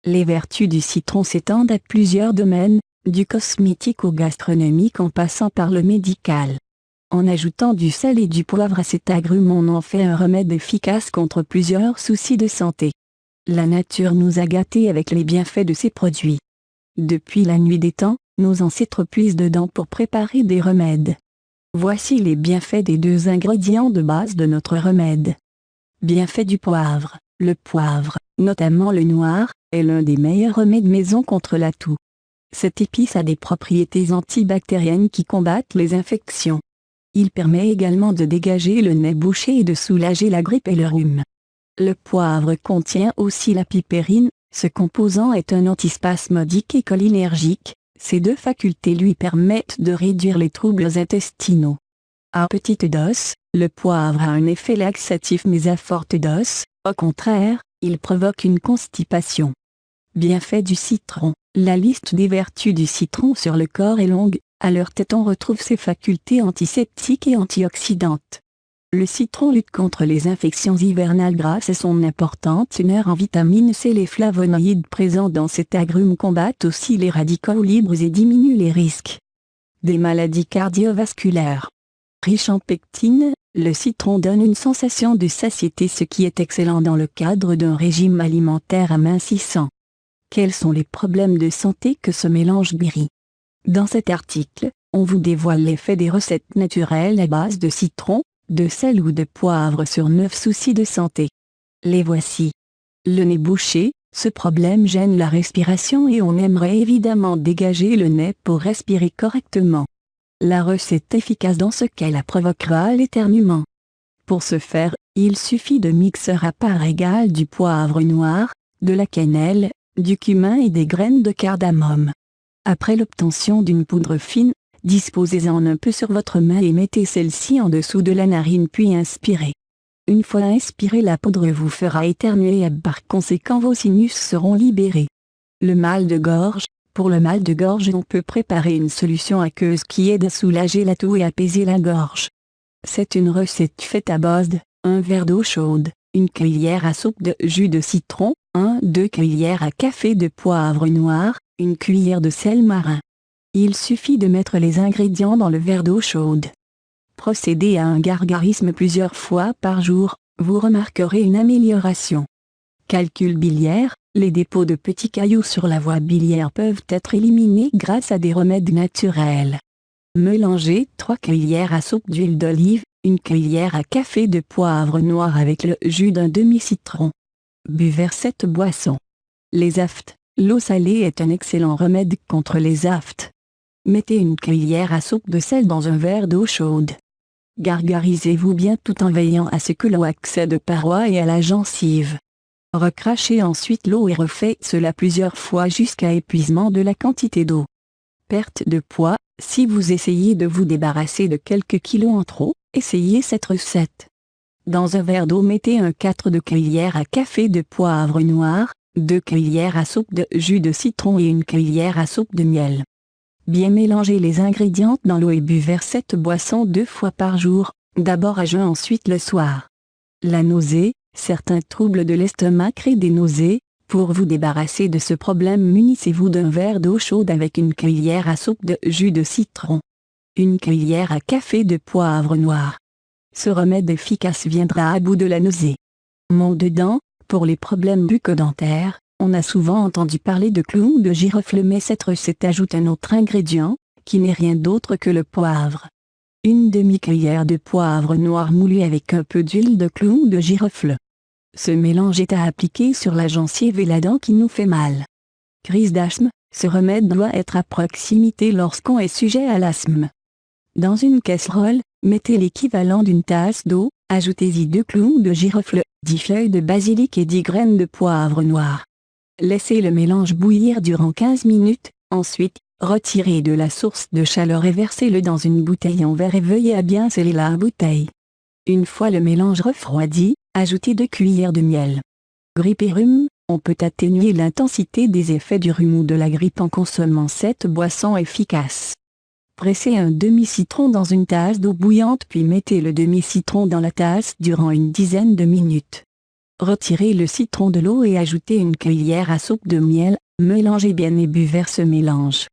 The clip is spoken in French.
Les vertus du citron s'étendent à plusieurs domaines, du cosmétique au gastronomique en passant par le médical. En ajoutant du sel et du poivre à cet agrume, on en fait un remède efficace contre plusieurs soucis de santé. La nature nous a gâtés avec les bienfaits de ces produits. Depuis la nuit des temps, nos ancêtres puisent dedans pour préparer des remèdes. Voici les bienfaits des 2 ingrédients de base de notre remède. Bienfaits du poivre. Le poivre, notamment le noir, est l'un des meilleurs remèdes maison contre la toux. Cette épice a des propriétés antibactériennes qui combattent les infections. Il permet également de dégager le nez bouché et de soulager la grippe et le rhume. Le poivre contient aussi la pipérine, ce composant est un antispasmodique et cholinergique. Ces 2 facultés lui permettent de réduire les troubles intestinaux. À petite dose, le poivre a un effet laxatif, mais à forte dose, au contraire, il provoque une constipation. Bienfaits du citron. La liste des vertus du citron sur le corps est longue. À leur tête on retrouve ses facultés antiseptiques et antioxydantes. Le citron lutte contre les infections hivernales grâce à son importante teneur en vitamine C. Les flavonoïdes présents dans cet agrume combattent aussi les radicaux libres et diminuent les risques des maladies cardiovasculaires. Riche en pectine, le citron donne une sensation de satiété, ce qui est excellent dans le cadre d'un régime alimentaire amincissant. Quels sont les problèmes de santé que ce mélange guérit? Dans cet article, on vous dévoile l'effet des recettes naturelles à base de citron, de sel ou de poivre sur 9 soucis de santé. Les voici. Le nez bouché, ce problème gêne la respiration et on aimerait évidemment dégager le nez pour respirer correctement. La recette efficace dans ce cas provoquera l'éternuement. Pour ce faire, il suffit de mixer à part égale du poivre noir, de la cannelle, du cumin et des graines de cardamome. Après l'obtention d'une poudre fine, disposez-en un peu sur votre main et mettez celle-ci en dessous de la narine puis inspirez. Une fois inspiré, la poudre vous fera éternuer et par conséquent vos sinus seront libérés. Le mal de gorge. Pour le mal de gorge, on peut préparer une solution aqueuse qui aide à soulager la toux et apaiser la gorge. C'est une recette faite à base de 1 verre d'eau chaude, 1 cuillère à soupe de jus de citron, 1-2 cuillères à café de poivre noir, 1 cuillère de sel marin. Il suffit de mettre les ingrédients dans le verre d'eau chaude. Procédez à un gargarisme plusieurs fois par jour, vous remarquerez une amélioration. Calcul biliaire. Les dépôts de petits cailloux sur la voie biliaire peuvent être éliminés grâce à des remèdes naturels. Mélangez 3 cuillères à soupe d'huile d'olive, 1 cuillère à café de poivre noir avec le jus d'un demi-citron. Buvez cette boisson. Les aftes. L'eau salée est un excellent remède contre les aftes. Mettez 1 cuillère à soupe de sel dans un verre d'eau chaude. Gargarisez-vous bien tout en veillant à ce que l'eau accède aux parois et à la gencive. Recrachez ensuite l'eau et refaites cela plusieurs fois jusqu'à épuisement de la quantité d'eau. Perte de poids. Si vous essayez de vous débarrasser de quelques kilos en trop, essayez cette recette. Dans un verre d'eau, mettez 4 cuillères à café de poivre noir, 2 cuillères à soupe de jus de citron et 1 cuillère à soupe de miel. Bien mélangez les ingrédients dans l'eau et buvez cette boisson 2 fois par jour, d'abord à jeun ensuite le soir. La nausée. Certains troubles de l'estomac créent des nausées. Pour vous débarrasser de ce problème, munissez-vous d'un verre d'eau chaude avec 1 cuillère à soupe de jus de citron. 1 cuillère à café de poivre noir. Ce remède efficace viendra à bout de la nausée. Maux de dents. Pour les problèmes bucco-dentaires, on a souvent entendu parler de clous de girofle, mais cette recette ajoute un autre ingrédient, qui n'est rien d'autre que le poivre. 1 demi-cuillère de poivre noir moulu avec un peu d'huile de clou de girofle. Ce mélange est à appliquer sur la gencive et la dent qui nous fait mal. Crise d'asthme. Ce remède doit être à proximité lorsqu'on est sujet à l'asthme. Dans une casserole, mettez l'équivalent d'une tasse d'eau, ajoutez-y 2 clous de girofle, 10 feuilles de basilic et 10 graines de poivre noir. Laissez le mélange bouillir durant 15 minutes, ensuite, retirez de la source de chaleur et versez-le dans une bouteille en verre et veuillez à bien sceller la bouteille. Une fois le mélange refroidi, ajoutez 2 cuillères de miel. Grippe et rhume. On peut atténuer l'intensité des effets du rhume ou de la grippe en consommant cette boisson efficace. Pressez un demi-citron dans une tasse d'eau bouillante puis mettez le demi-citron dans la tasse durant une dizaine de minutes. Retirez le citron de l'eau et ajoutez une cuillère à soupe de miel, mélangez bien et buvez ce mélange.